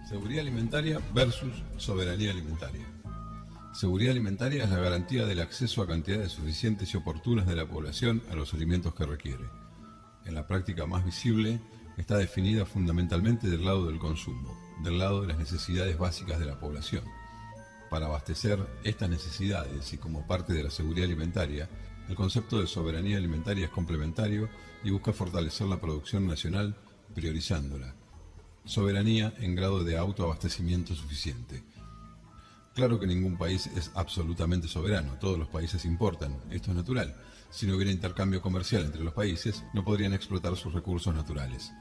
Seguridad alimentaria versus soberanía alimentaria. Seguridad alimentaria es la garantía del acceso a cantidades suficientes y oportunas de la población a los alimentos que requiere. En la práctica más visible, está definida fundamentalmente del lado del consumo, del lado de las necesidades básicas de la población. Para abastecer estas necesidades y como parte de la seguridad alimentaria, el concepto de soberanía alimentaria es complementario y busca fortalecer la producción nacional priorizándola. Soberanía en grado de autoabastecimiento suficiente. Claro que ningún país es absolutamente soberano, todos los países importan, esto es natural. Si no hubiera intercambio comercial entre los países, no podrían explotar sus recursos naturales.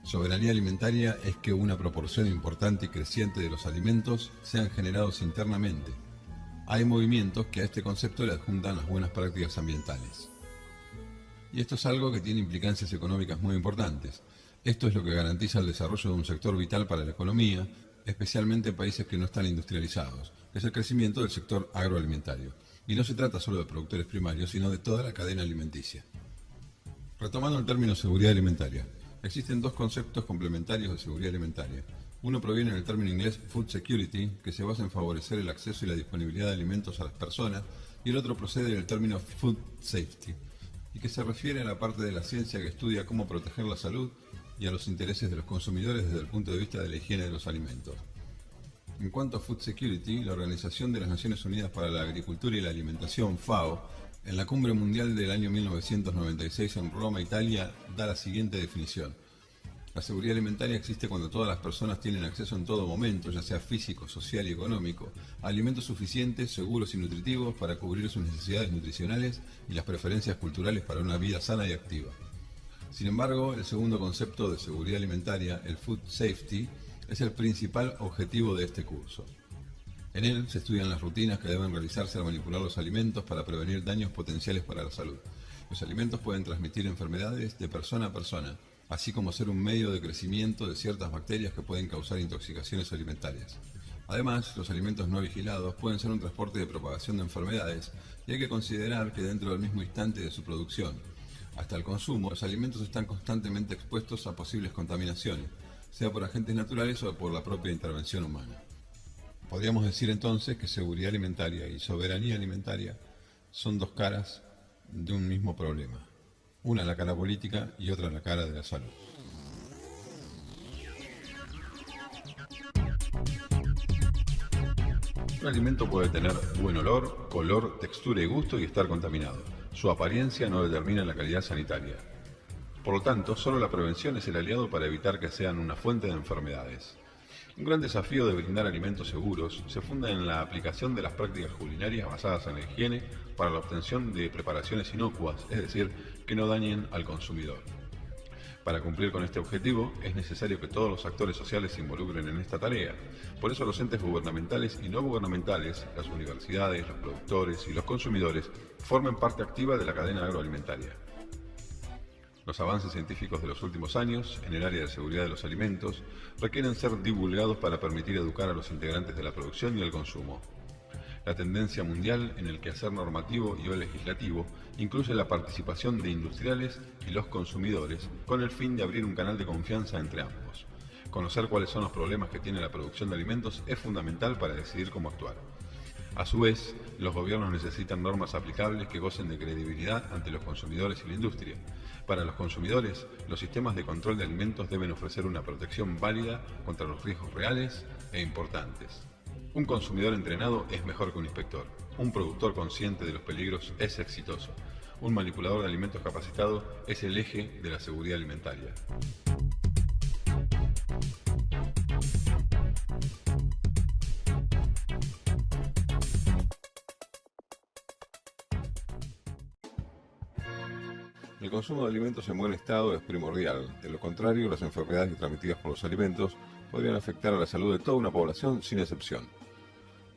Soberanía alimentaria es que una proporción importante y creciente de los alimentos sean generados internamente. Hay movimientos que a este concepto le adjuntan las buenas prácticas ambientales. Y esto es algo que tiene implicancias económicas muy importantes. Esto es lo que garantiza el desarrollo de un sector vital para la economía, especialmente en países que no están industrializados, que es el crecimiento del sector agroalimentario. Y no se trata solo de productores primarios, sino de toda la cadena alimenticia. Retomando el término seguridad alimentaria, existen dos conceptos complementarios de seguridad alimentaria. Uno proviene del término inglés Food Security, que se basa en favorecer el acceso y la disponibilidad de alimentos a las personas, y el otro procede del término Food Safety, y que se refiere a la parte de la ciencia que estudia cómo proteger la salud y a los intereses de los consumidores desde el punto de vista de la higiene de los alimentos. En cuanto a Food Security, la Organización de las Naciones Unidas para la Agricultura y la Alimentación, FAO, en la Cumbre Mundial del año 1996 en Roma, Italia, da la siguiente definición. La seguridad alimentaria existe cuando todas las personas tienen acceso en todo momento, ya sea físico, social y económico, a alimentos suficientes, seguros y nutritivos para cubrir sus necesidades nutricionales y las preferencias culturales para una vida sana y activa. Sin embargo, el segundo concepto de seguridad alimentaria, el Food Safety, es el principal objetivo de este curso. En él se estudian las rutinas que deben realizarse al manipular los alimentos para prevenir daños potenciales para la salud. Los alimentos pueden transmitir enfermedades de persona a persona, así como ser un medio de crecimiento de ciertas bacterias que pueden causar intoxicaciones alimentarias. Además, los alimentos no vigilados pueden ser un transporte de propagación de enfermedades y hay que considerar que dentro del mismo instante de su producción, hasta el consumo, los alimentos están constantemente expuestos a posibles contaminaciones, sea por agentes naturales o por la propia intervención humana. Podríamos decir entonces que seguridad alimentaria y soberanía alimentaria son dos caras de un mismo problema. Una la cara política y otra la cara de la salud. Un alimento puede tener buen olor, color, textura y gusto y estar contaminado. Su apariencia no determina la calidad sanitaria. Por lo tanto, solo la prevención es el aliado para evitar que sean una fuente de enfermedades. Un gran desafío de brindar alimentos seguros se funda en la aplicación de las prácticas culinarias basadas en la higiene para la obtención de preparaciones inocuas, es decir, que no dañen al consumidor. Para cumplir con este objetivo, es necesario que todos los actores sociales se involucren en esta tarea. Por eso los entes gubernamentales y no gubernamentales, las universidades, los productores y los consumidores, formen parte activa de la cadena agroalimentaria. Los avances científicos de los últimos años, en el área de seguridad de los alimentos, requieren ser divulgados para permitir educar a los integrantes de la producción y el consumo. La tendencia mundial en el quehacer normativo y o legislativo incluye la participación de industriales y los consumidores con el fin de abrir un canal de confianza entre ambos. Conocer cuáles son los problemas que tiene la producción de alimentos es fundamental para decidir cómo actuar. A su vez, los gobiernos necesitan normas aplicables que gocen de credibilidad ante los consumidores y la industria. Para los consumidores, los sistemas de control de alimentos deben ofrecer una protección válida contra los riesgos reales e importantes. Un consumidor entrenado es mejor que un inspector. Un productor consciente de los peligros es exitoso. Un manipulador de alimentos capacitado es el eje de la seguridad alimentaria. El consumo de alimentos en buen estado es primordial. De lo contrario, las enfermedades transmitidas por los alimentos podrían afectar a la salud de toda una población sin excepción.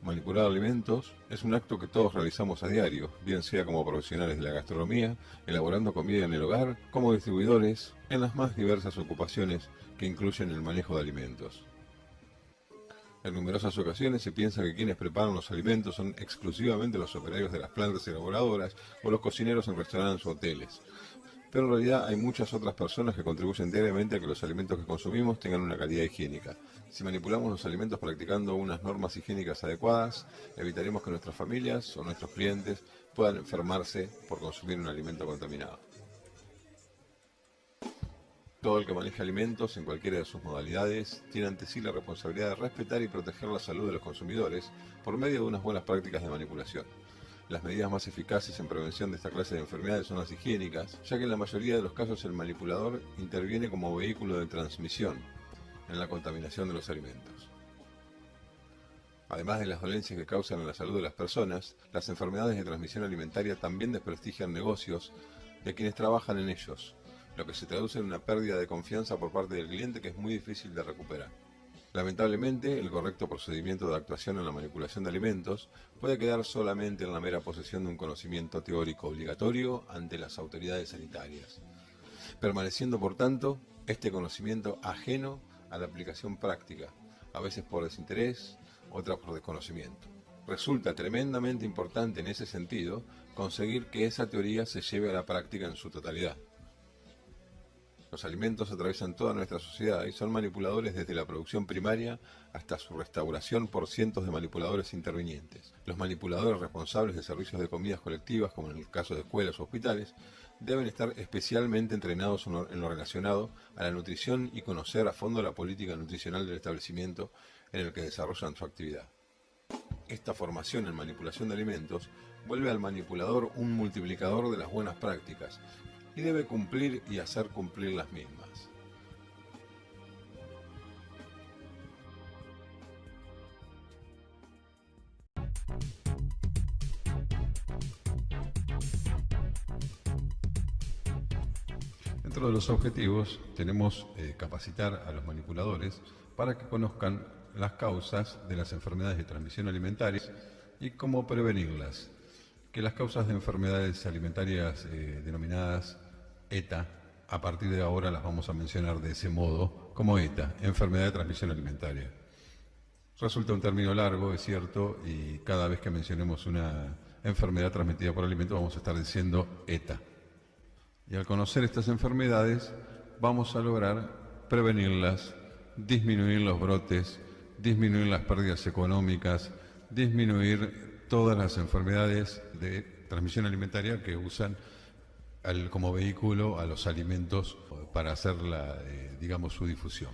Manipular alimentos es un acto que todos realizamos a diario, bien sea como profesionales de la gastronomía, elaborando comida en el hogar, como distribuidores, en las más diversas ocupaciones que incluyen el manejo de alimentos. En numerosas ocasiones se piensa que quienes preparan los alimentos son exclusivamente los operarios de las plantas elaboradoras o los cocineros en restaurantes o hoteles. Pero en realidad hay muchas otras personas que contribuyen diariamente a que los alimentos que consumimos tengan una calidad higiénica. Si manipulamos los alimentos practicando unas normas higiénicas adecuadas, evitaremos que nuestras familias o nuestros clientes puedan enfermarse por consumir un alimento contaminado. Todo el que maneja alimentos en cualquiera de sus modalidades tiene ante sí la responsabilidad de respetar y proteger la salud de los consumidores por medio de unas buenas prácticas de manipulación. Las medidas más eficaces en prevención de esta clase de enfermedades son las higiénicas, ya que en la mayoría de los casos el manipulador interviene como vehículo de transmisión en la contaminación de los alimentos. Además de las dolencias que causan en la salud de las personas, las enfermedades de transmisión alimentaria también desprestigian negocios de quienes trabajan en ellos, lo que se traduce en una pérdida de confianza por parte del cliente que es muy difícil de recuperar. Lamentablemente, el correcto procedimiento de actuación en la manipulación de alimentos puede quedar solamente en la mera posesión de un conocimiento teórico obligatorio ante las autoridades sanitarias, permaneciendo por tanto este conocimiento ajeno a la aplicación práctica, a veces por desinterés, otras por desconocimiento. Resulta tremendamente importante en ese sentido conseguir que esa teoría se lleve a la práctica en su totalidad. Los alimentos atraviesan toda nuestra sociedad y son manipuladores desde la producción primaria hasta su restauración por cientos de manipuladores intervinientes. Los manipuladores responsables de servicios de comidas colectivas, como en el caso de escuelas o hospitales, deben estar especialmente entrenados en lo relacionado a la nutrición y conocer a fondo la política nutricional del establecimiento en el que desarrollan su actividad. Esta formación en manipulación de alimentos vuelve al manipulador un multiplicador de las buenas prácticas y debe cumplir y hacer cumplir las mismas. Dentro de los objetivos tenemos capacitar a los manipuladores para que conozcan las causas de las enfermedades de transmisión alimentaria y cómo prevenirlas. Que las causas de enfermedades alimentarias denominadas ETA, a partir de ahora las vamos a mencionar de ese modo, como ETA, enfermedad de transmisión alimentaria. Resulta un término largo, es cierto, y cada vez que mencionemos una enfermedad transmitida por alimentos vamos a estar diciendo ETA. Y al conocer estas enfermedades vamos a lograr prevenirlas, disminuir los brotes, disminuir las pérdidas económicas, disminuir todas las enfermedades de transmisión alimentaria que usan como vehículo a los alimentos para hacer su difusión.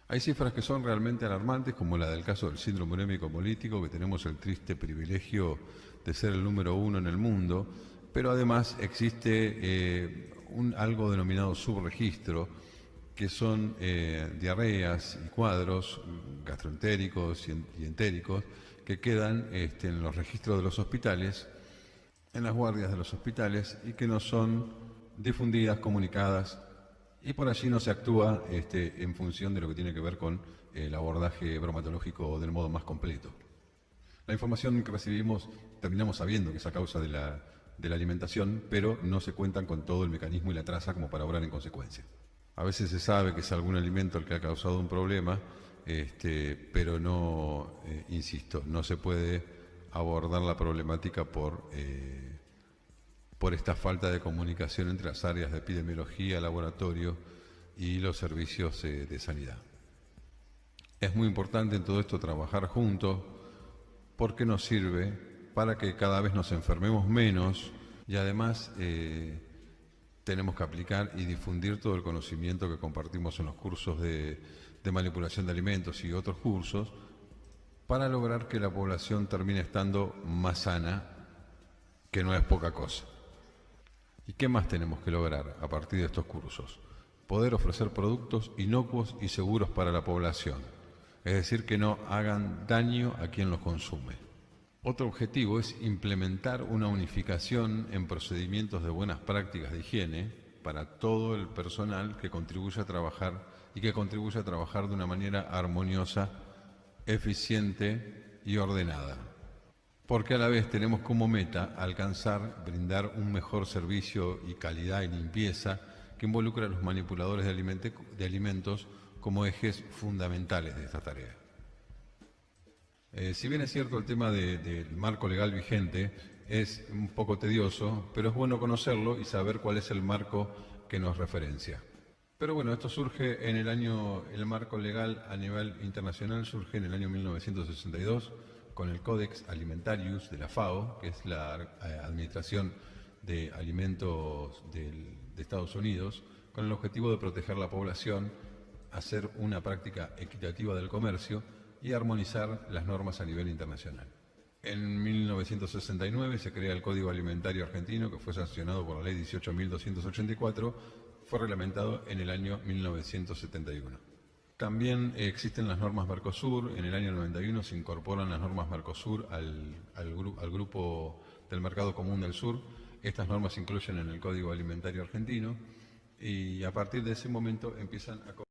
Hay cifras que son realmente alarmantes, como la del caso del síndrome urémico hemolítico, que tenemos el triste privilegio de ser el número 1 en el mundo, pero además existe algo denominado subregistro, que son diarreas y cuadros gastroentéricos y entéricos que quedan en los registros de los hospitales, en las guardias de los hospitales, y que no son difundidas, comunicadas, y por allí no se actúa en función de lo que tiene que ver con el abordaje bromatológico del modo más completo. La información que recibimos terminamos sabiendo que es a causa de la alimentación, pero no se cuentan con todo el mecanismo y la traza como para obrar en consecuencia. A veces se sabe que es algún alimento el que ha causado un problema, pero no, insisto, no se puede abordar la problemática por esta falta de comunicación entre las áreas de epidemiología, laboratorio y los servicios de sanidad. Es muy importante en todo esto trabajar juntos porque nos sirve para que cada vez nos enfermemos menos y además tenemos que aplicar y difundir todo el conocimiento que compartimos en los cursos de manipulación de alimentos y otros cursos para lograr que la población termine estando más sana, que no es poca cosa. ¿Y qué más tenemos que lograr a partir de estos cursos? Poder ofrecer productos inocuos y seguros para la población, es decir, que no hagan daño a quien los consume. Otro objetivo es implementar una unificación en procedimientos de buenas prácticas de higiene para todo el personal que contribuye a trabajar y que contribuye a trabajar de una manera armoniosa, eficiente y ordenada. Porque a la vez tenemos como meta alcanzar, brindar un mejor servicio y calidad y limpieza que involucra a los manipuladores de alimentos como ejes fundamentales de esta tarea. Si bien es cierto el tema del marco legal vigente es un poco tedioso, pero es bueno conocerlo y saber cuál es el marco que nos referencia. Pero bueno, esto surge en el marco legal a nivel internacional surge en el año 1962 con el Codex Alimentarius de la FAO, que es la Administración de Alimentos de Estados Unidos, con el objetivo de proteger la población, hacer una práctica equitativa del comercio y armonizar las normas a nivel internacional. En 1969 se crea el Código Alimentario Argentino, que fue sancionado por la Ley 18.284, fue reglamentado en el año 1971. También existen las normas Mercosur. En el año 91 se incorporan las normas Mercosur al grupo del Mercado Común del Sur. Estas normas se incluyen en el Código Alimentario Argentino y a partir de ese momento empiezan a